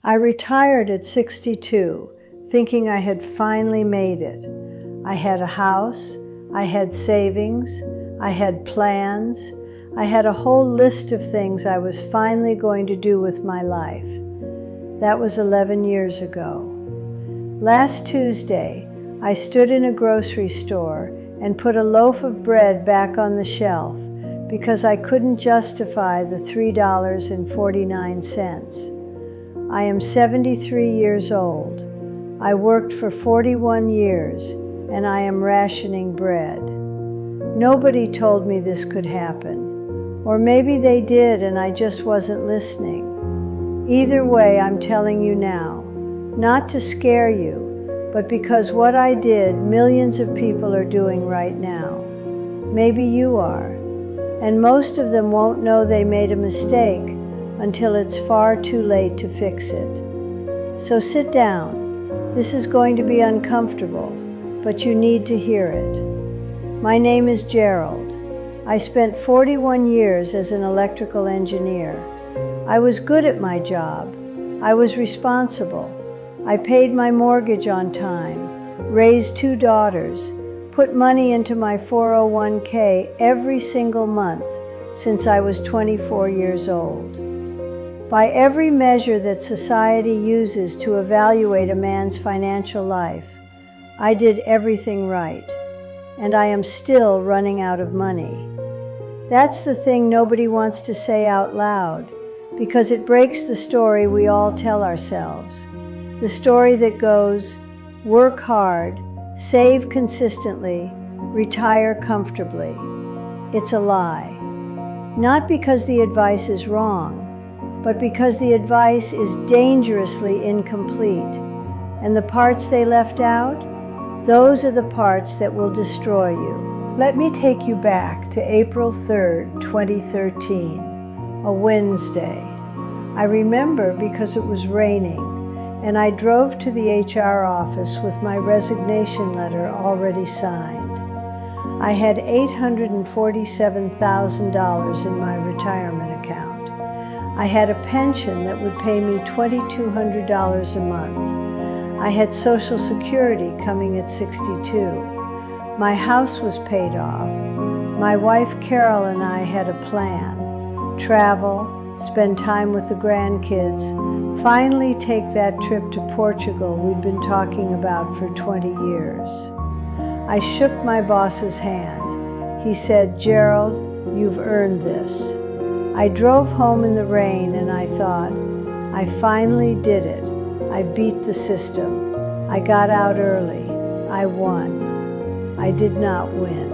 I retired at 62, thinking I had finally made it. I had a house, I had savings, I had plans, I had a whole list of things I was finally going to do with my life. That was 11 years ago. Last Tuesday, I stood in a grocery store and put a loaf of bread back on the shelf because I couldn't justify the $3.49. I am 73 years old. I worked for 41 years, and I am rationing bread. Nobody told me this could happen. Or maybe they did and I just wasn't listening. Either way, I'm telling you now, not to scare you, but because what I did, millions of people are doing right now. Maybe you are. And most of them won't know they made a mistake until it's far too late to fix it. So sit down. This is going to be uncomfortable, but you need to hear it. My name is Gerald. I spent 41 years as an electrical engineer. I was good at my job. I was responsible. I paid my mortgage on time, raised 2 daughters, put money into my 401k every single month since I was 24 years old. By every measure that society uses to evaluate a man's financial life, I did everything right, and I am still running out of money. That's the thing nobody wants to say out loud, because it breaks the story we all tell ourselves. The story that goes, work hard, save consistently, retire comfortably. It's a lie. Not because the advice is wrong, but because the advice is dangerously incomplete. And the parts they left out, those are the parts that will destroy you. Let me take you back to April 3rd, 2013, a Wednesday. I remember because it was raining, and I drove to the HR office with my resignation letter already signed. I had $847,000 in my retirement account. I had a pension that would pay me $2,200 a month. I had Social Security coming at 62. My house was paid off. My wife Carol and I had a plan. Travel, spend time with the grandkids, finally take that trip to Portugal we'd been talking about for 20 years. I shook my boss's hand. He said, "Gerald, you've earned this." I drove home in the rain and I thought, I finally did it. I beat the system. I got out early. I won. I did not win.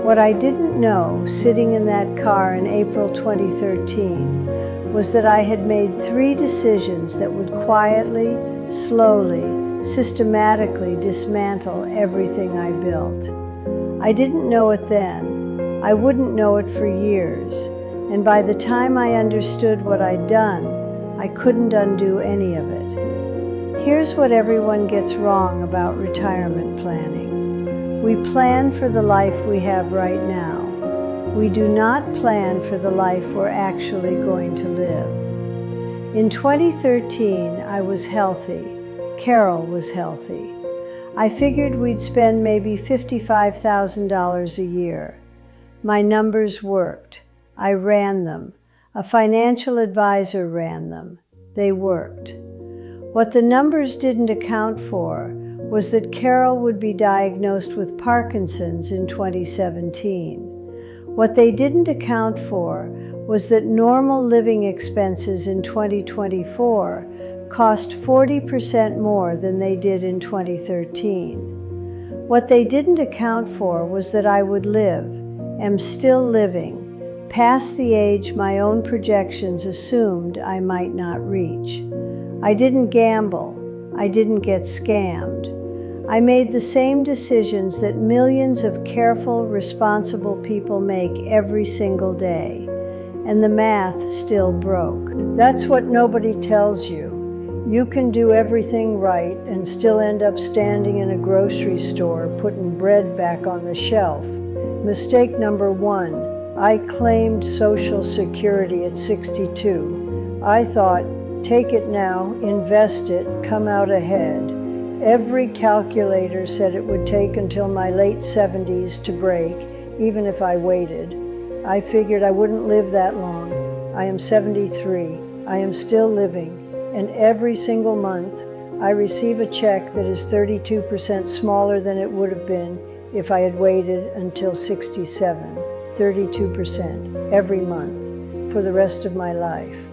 What I didn't know, sitting in that car in April 2013, was that I had made 3 decisions that would quietly, slowly, systematically dismantle everything I built. I didn't know it then. I wouldn't know it for years. And by the time I understood what I'd done, I couldn't undo any of it. Here's what everyone gets wrong about retirement planning. We plan for the life we have right now. We do not plan for the life we're actually going to live. In 2013, I was healthy. Carol was healthy. I figured we'd spend maybe $55,000 a year. My numbers worked. I ran them. A financial advisor ran them. They worked. What the numbers didn't account for was that Carol would be diagnosed with Parkinson's in 2017. What they didn't account for was that normal living expenses in 2024 cost 40% more than they did in 2013. What they didn't account for was that I would live, am still living, past the age my own projections assumed I might not reach. I didn't gamble. I didn't get scammed. I made the same decisions that millions of careful, responsible people make every single day, and the math still broke. That's what nobody tells you. You can do everything right and still end up standing in a grocery store putting bread back on the shelf. Mistake number 1. I claimed Social Security at 62. I thought, Take it now, invest it, come out ahead. Every calculator said it would take until my late 70s to break, even if I waited. I figured I wouldn't live that long. I am 73. I am still living, and every single month I receive a check that is 32% smaller than it would have been if I had waited until 67. 32% every month for the rest of my life.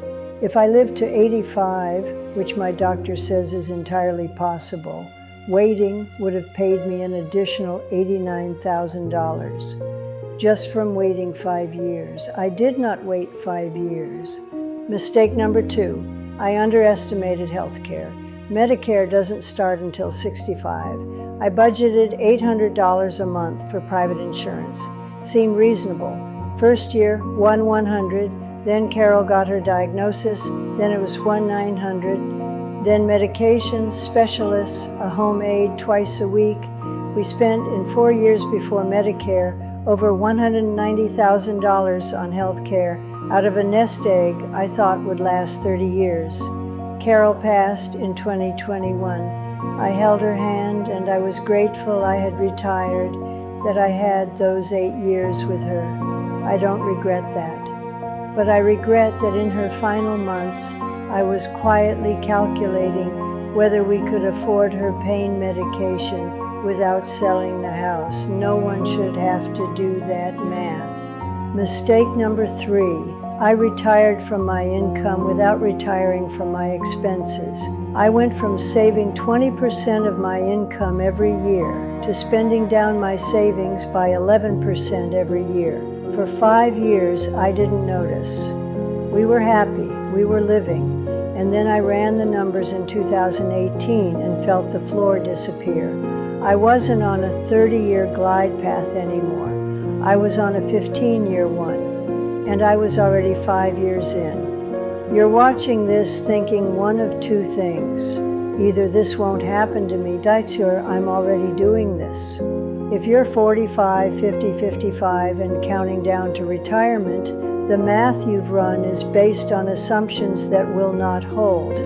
If I live to 85, which my doctor says is entirely possible, waiting would have paid me an additional $89,000 just from waiting 5 years. I did not wait 5 years. Mistake number 2, I underestimated healthcare. Medicare doesn't start until 65. I budgeted $800 a month for private insurance. Seemed reasonable. First year, $1,100. Then Carol got her diagnosis. Then it was $1,900. Then medications, specialists, a home aide twice a week. We spent in 4 years before Medicare over $190,000 on health care out of a nest egg I thought would last 30 years. Carol passed in 2021. I held her hand and I was grateful I had retired, that I had those 8 years with her. I don't regret that. But I regret that in her final months, I was quietly calculating whether we could afford her pain medication without selling the house. No one should have to do that math. Mistake number 3, I retired from my income without retiring from my expenses. I went from saving 20% of my income every year to spending down my savings by 11% every year. For 5 years, I didn't notice. We were happy, we were living, and then I ran the numbers in 2018 and felt the floor disappear. I wasn't on a 30-year glide path anymore. I was on a 15-year one, and I was already 5 years in. You're watching this thinking one of two things. Either this won't happen to me, Daitur, I'm already doing this. If you're 45, 50, 55 and counting down to retirement, the math you've run is based on assumptions that will not hold.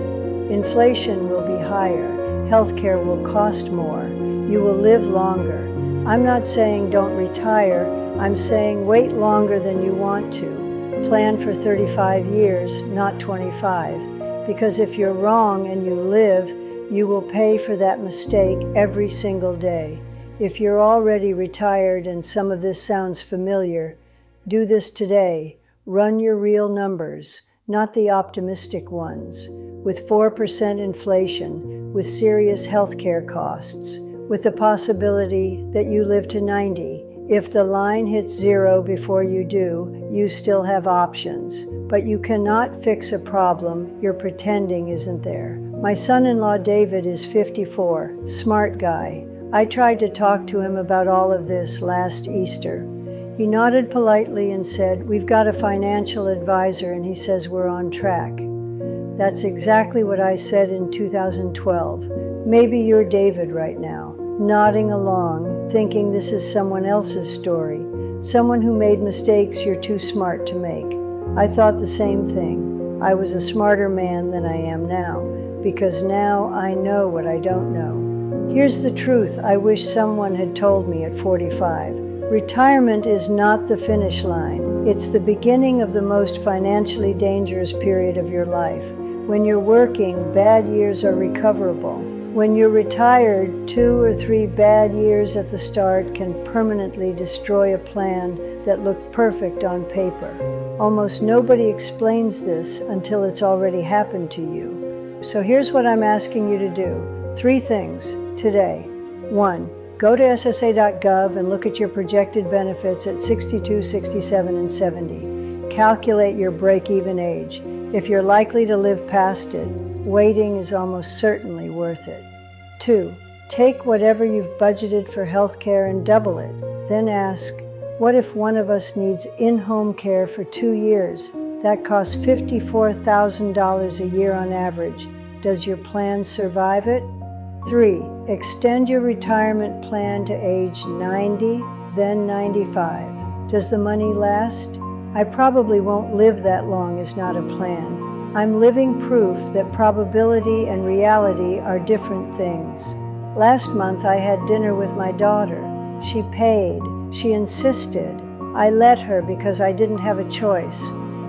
Inflation will be higher. Healthcare will cost more. You will live longer. I'm not saying don't retire. I'm saying wait longer than you want to. Plan for 35 years, not 25. Because if you're wrong and you live, you will pay for that mistake every single day. If you're already retired and some of this sounds familiar, do this today. Run your real numbers, not the optimistic ones, with 4% inflation, with serious healthcare costs, with the possibility that you live to 90. If the line hits 0 before you do, you still have options. But you cannot fix a problem you're pretending isn't there. My son-in-law David is 54, smart guy. I tried to talk to him about all of this last Easter. He nodded politely and said, "We've got a financial advisor," and he says we're on track. That's exactly what I said in 2012. Maybe you're David right now, nodding along, thinking this is someone else's story, someone who made mistakes you're too smart to make. I thought the same thing. I was a smarter man than I am now, because now I know what I don't know. Here's the truth I wish someone had told me at 45. Retirement is not the finish line. It's the beginning of the most financially dangerous period of your life. When you're working, bad years are recoverable. When you're retired, 2 or 3 bad years at the start can permanently destroy a plan that looked perfect on paper. Almost nobody explains this until it's already happened to you. So here's what I'm asking you to do. 3 things today. 1. Go to SSA.gov and look at your projected benefits at 62, 67, and 70. Calculate your break-even age. If you're likely to live past it, waiting is almost certainly worth it. 2. Take whatever you've budgeted for healthcare and double it. Then ask, what if one of us needs in-home care for 2 years? That costs $54,000 a year on average. Does your plan survive it? 3. Extend your retirement plan to age 90, then 95. Does the money last? I probably won't live that long is not a plan. I'm living proof that probability and reality are different things. Last month I had dinner with my daughter. She paid. She insisted. I let her because I didn't have a choice.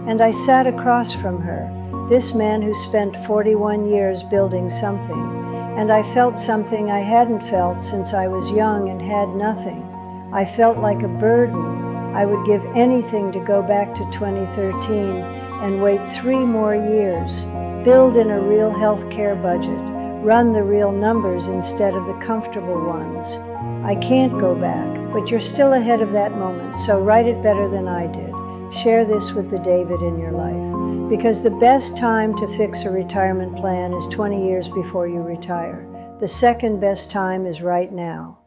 And I sat across from her, this man who spent 41 years building something. And I felt something I hadn't felt since I was young and had nothing. I felt like a burden. I would give anything to go back to 2013 and wait 3 more years, build in a real health care budget, run the real numbers instead of the comfortable ones. I can't go back, but you're still ahead of that moment, so write it better than I did. Share this with the David in your life, because the best time to fix a retirement plan is 20 years before you retire. The second best time is right now.